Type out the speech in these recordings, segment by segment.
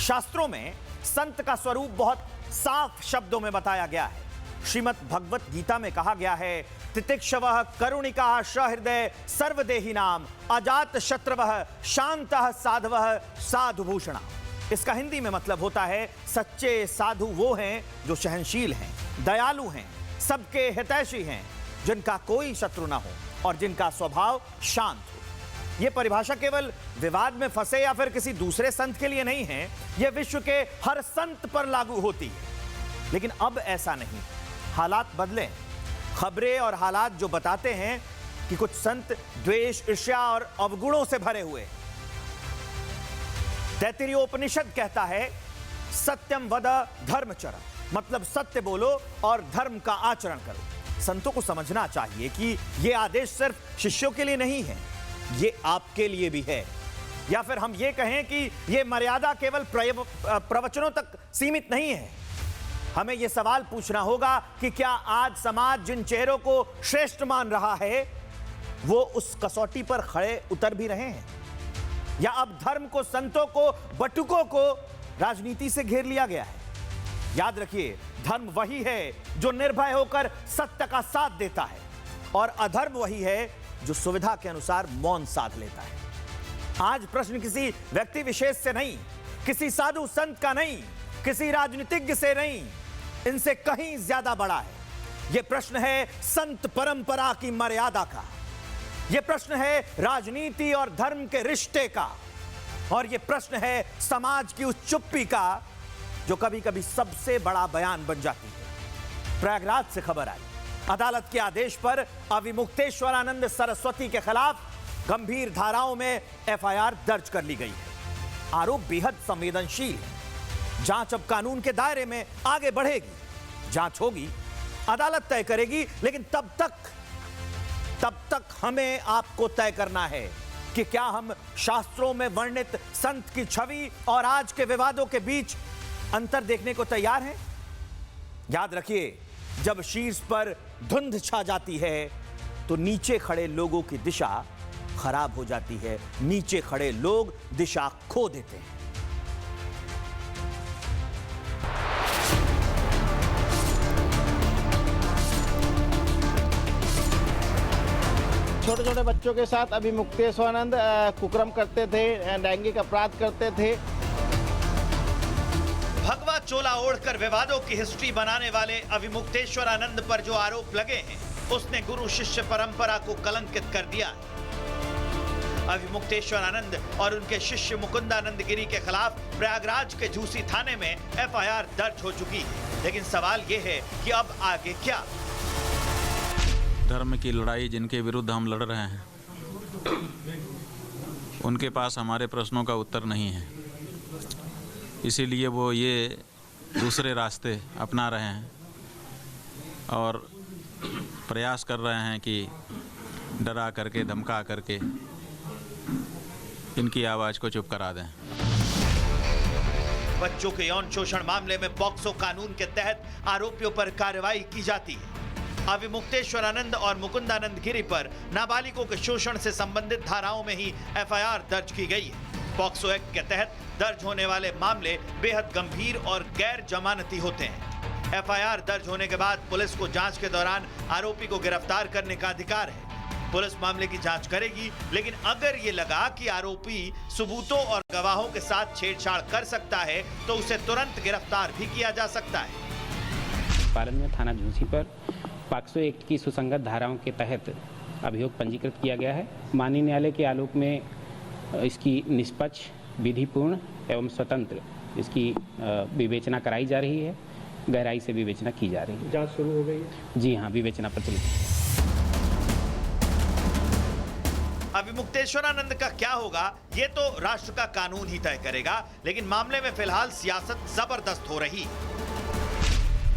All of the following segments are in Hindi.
शास्त्रों में संत का स्वरूप बहुत साफ शब्दों में बताया गया है। श्रीमद् भगवत गीता में कहा गया है, तितिक्षवः करुणिकाः सहृदय सर्वदेहिनाम अजात शत्रवः शांतः साधवः साधुभूषणा। इसका हिंदी में मतलब होता है, सच्चे साधु वो हैं जो सहनशील हैं, दयालु हैं, सबके हितैषी हैं, जिनका कोई शत्रु ना हो और जिनका स्वभाव शांत हो। यह परिभाषा केवल विवाद में फंसे या फिर किसी दूसरे संत के लिए नहीं है, यह विश्व के हर संत पर लागू होती है। लेकिन अब ऐसा नहीं, हालात बदले। खबरें और हालात जो बताते हैं कि कुछ संत द्वेष, ईर्ष्या और अवगुणों से भरे हुए। तैत्तिरीयोपनिषद कहता है, सत्यम वद धर्मचर, मतलब सत्य बोलो और धर्म का आचरण करो। संतों को समझना चाहिए कि यह आदेश सिर्फ शिष्यों के लिए नहीं है, ये आपके लिए भी है। या फिर हम ये कहें कि यह मर्यादा केवल प्रवचनों तक सीमित नहीं है। हमें यह सवाल पूछना होगा कि क्या आज समाज जिन चेहरों को श्रेष्ठ मान रहा है, वो उस कसौटी पर खड़े उतर भी रहे हैं, या अब धर्म को, संतों को, बटुकों को राजनीति से घेर लिया गया है। याद रखिए, धर्म वही है जो निर्भय होकर सत्य का साथ देता है, और अधर्म वही है जो सुविधा के अनुसार मौन साध लेता है। आज प्रश्न किसी व्यक्ति विशेष से नहीं, किसी साधु संत का नहीं, किसी राजनीतिज्ञ से नहीं, इनसे कहीं ज्यादा बड़ा है। यह प्रश्न है संत परंपरा की मर्यादा का, यह प्रश्न है राजनीति और धर्म के रिश्ते का, और यह प्रश्न है समाज की उस चुप्पी का जो कभी कभी सबसे बड़ा बयान बन जाती है। प्रयागराज से खबर आई, अदालत के आदेश पर अविमुक्तेश्वरानंद सरस्वती के खिलाफ गंभीर धाराओं में एफआईआर दर्ज कर ली गई है। आरोप बेहद संवेदनशील है। जांच अब कानून के दायरे में आगे बढ़ेगी, जांच होगी, अदालत तय करेगी, लेकिन तब तक हमें आपको तय करना है कि क्या हम शास्त्रों में वर्णित संत की छवि और आज के विवादों के बीच अंतर देखने को तैयार हैं। याद रखिए, जब शीर्ष पर धुंध छा जाती है तो नीचे खड़े लोगों की दिशा खराब हो जाती है, नीचे खड़े लोग दिशा खो देते हैं। छोटे छोटे बच्चों के साथ अविमुक्तेश्वरानंद कुकर्म करते थे, लैंगिक अपराध करते थे। भगवा चोला ओढ़कर विवादों की हिस्ट्री बनाने वाले अविमुक्तेश्वरानंद पर जो आरोप लगे हैं, उसने गुरु शिष्य परंपरा को कलंकित कर दिया है। अविमुक्तेश्वरानंद और उनके शिष्य मुकुंदानंद गिरी के खिलाफ प्रयागराज के झूसी थाने में एफआईआर दर्ज हो चुकी है। लेकिन सवाल यह है कि अब आगे क्या? धर्म की लड़ाई जिनके विरुद्ध हम लड़ रहे हैं, उनके पास हमारे प्रश्नों का उत्तर नहीं है, इसीलिए वो ये दूसरे रास्ते अपना रहे हैं और प्रयास कर रहे हैं कि डरा करके, धमका करके इनकी आवाज़ को चुप करा दें। बच्चों के यौन शोषण मामले में पॉक्सो कानून के तहत आरोपियों पर कार्रवाई की जाती है। अविमुक्तेश्वरानंद और मुकुंदानंद गिरी पर नाबालिगों के शोषण से संबंधित धाराओं में ही एफआईआर दर्ज की गई है। पॉक्सो एक्ट के तहत दर्ज होने वाले मामले बेहद गंभीर और गैर जमानती होते हैं। एफआईआर दर्ज होने के बाद पुलिस को जांच के दौरान आरोपी को गिरफ्तार करने का अधिकार है। पुलिस मामले की जांच करेगी, लेकिन अगर ये लगा कि आरोपी सबूतों और गवाहों के साथ छेड़छाड़ कर सकता है तो उसे तुरंत गिरफ्तार भी किया जा सकता है। पालन में थाना झूसी पर पॉक्सो एक्ट की सुसंगत धाराओं के तहत अभियोग पंजीकृत किया गया है। माननीय न्यायालय के आलोक में इसकी निष्पक्ष, विधिपूर्ण एवं स्वतंत्र इसकी विवेचना कराई जा रही है, गहराई से विवेचना की जा रही है। जांच शुरू हो गई है? जी हाँ, विवेचना प्रचलित है। अविमुक्तेश्वरानंद का क्या होगा, ये तो राष्ट्र का कानून ही तय करेगा, लेकिन मामले में फिलहाल सियासत जबरदस्त हो रही है।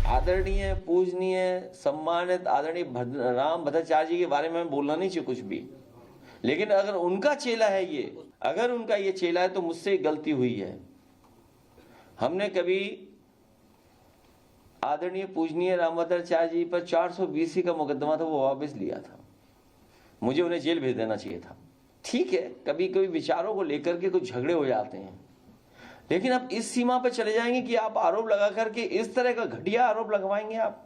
आदरणीय, पूजनीय, सम्मानित आदरणीय राम भद्राचार्य जी के बारे में बोलना नहीं चाहिए कुछ भी, लेकिन अगर उनका चेला है ये, अगर उनका ये चेला है तो मुझसे गलती हुई है। हमने कभी आदरणीय पूजनीय राम भद्राचार्य जी पर 420 का मुकदमा था, वो वापस लिया था। मुझे उन्हें जेल भेज देना चाहिए था। ठीक है, कभी कभी विचारों को लेकर के कुछ झगड़े हो जाते हैं, लेकिन अब इस सीमा पर चले जाएंगे कि आप आरोप लगा करके इस तरह का घटिया आरोप लगवाएंगे आप।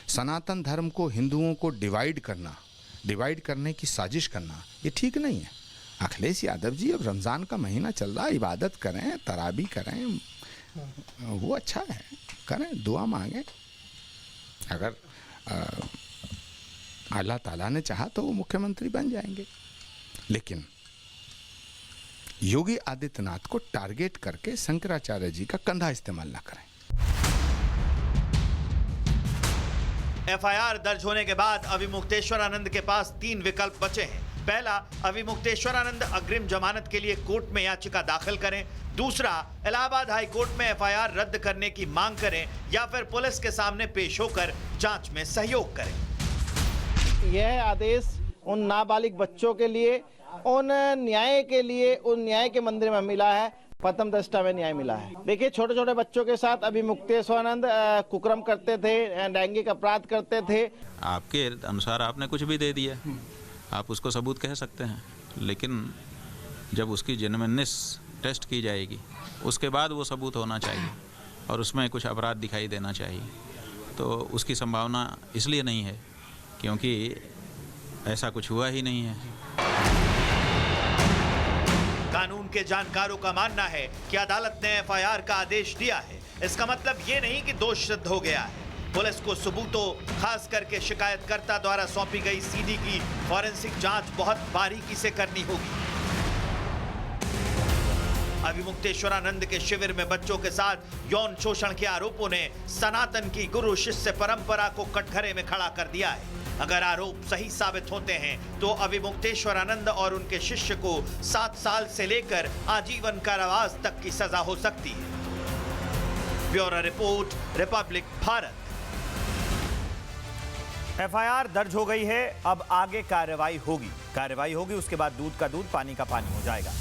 सनातन धर्म को, हिंदुओं को डिवाइड करने की साजिश करना, ये ठीक नहीं है। अखिलेश यादव जी, अब रमज़ान का महीना चल रहा है, इबादत करें, तराबी करें, वो अच्छा है, करें, दुआ मांगें। अगर अल्लाह ताला ने चाहा तो वो मुख्यमंत्री बन जाएंगे, लेकिन योगी आदित्यनाथ को टारगेट करके शंकराचार्य जी का कंधा इस्तेमाल ना करें। एफआईआर दर्ज होने के बाद अविमुक्तेश्वरानंद के पास 3 विकल्प बचे हैं। पहला, अविमुक्तेश्वरानंद अग्रिम जमानत के लिए कोर्ट में याचिका दाखिल करें। दूसरा, इलाहाबाद हाई कोर्ट में एफआईआर रद्द करने की मांग करें, या फिर पुलिस के सामने पेश होकर जांच में सहयोग करें। यह आदेश उन नाबालिग बच्चों के लिए, उन न्याय के लिए, उन न्याय के मंदिर में मिला है, प्रथम दृष्टया में न्याय मिला है। देखिए, छोटे छोटे बच्चों के साथ अविमुक्तेश्वरानंद कुकर्म करते थे, लैंगिक अपराध करते थे। आपके अनुसार आपने कुछ भी दे दिया, आप उसको सबूत कह सकते हैं, लेकिन जब उसकी जेन्युइननेस टेस्ट की जाएगी उसके बाद वो सबूत होना चाहिए और उसमें कुछ अपराध दिखाई देना चाहिए। तो उसकी संभावना इसलिए नहीं है क्योंकि ऐसा कुछ हुआ ही नहीं है। कानून के जानकारों का मानना है कि अदालत ने एफआईआर का आदेश दिया है। इसका मतलब ये नहीं कि दोष सिद्ध हो गया है। पुलिस को सबूतों, खास करके शिकायतकर्ता द्वारा सौंपी गई सीडी की फॉरेंसिक जांच बहुत बारीकी से करनी होगी। अविमुक्तेश्वरानंद के शिविर में बच्चों के साथ यौन शोषण के आरोपों ने सनातन की गुरु शिष्य परंपरा को कटघरे में खड़ा कर दिया है। अगर आरोप सही साबित होते हैं तो अविमुक्तेश्वरानंद और उनके शिष्य को 7 साल से लेकर आजीवन कारावास तक की सजा हो सकती है। Bureau report, Republic Bharat. FIR दर्ज हो गई है, अब आगे कार्रवाई होगी। उसके बाद दूध का दूध, पानी का पानी हो जाएगा।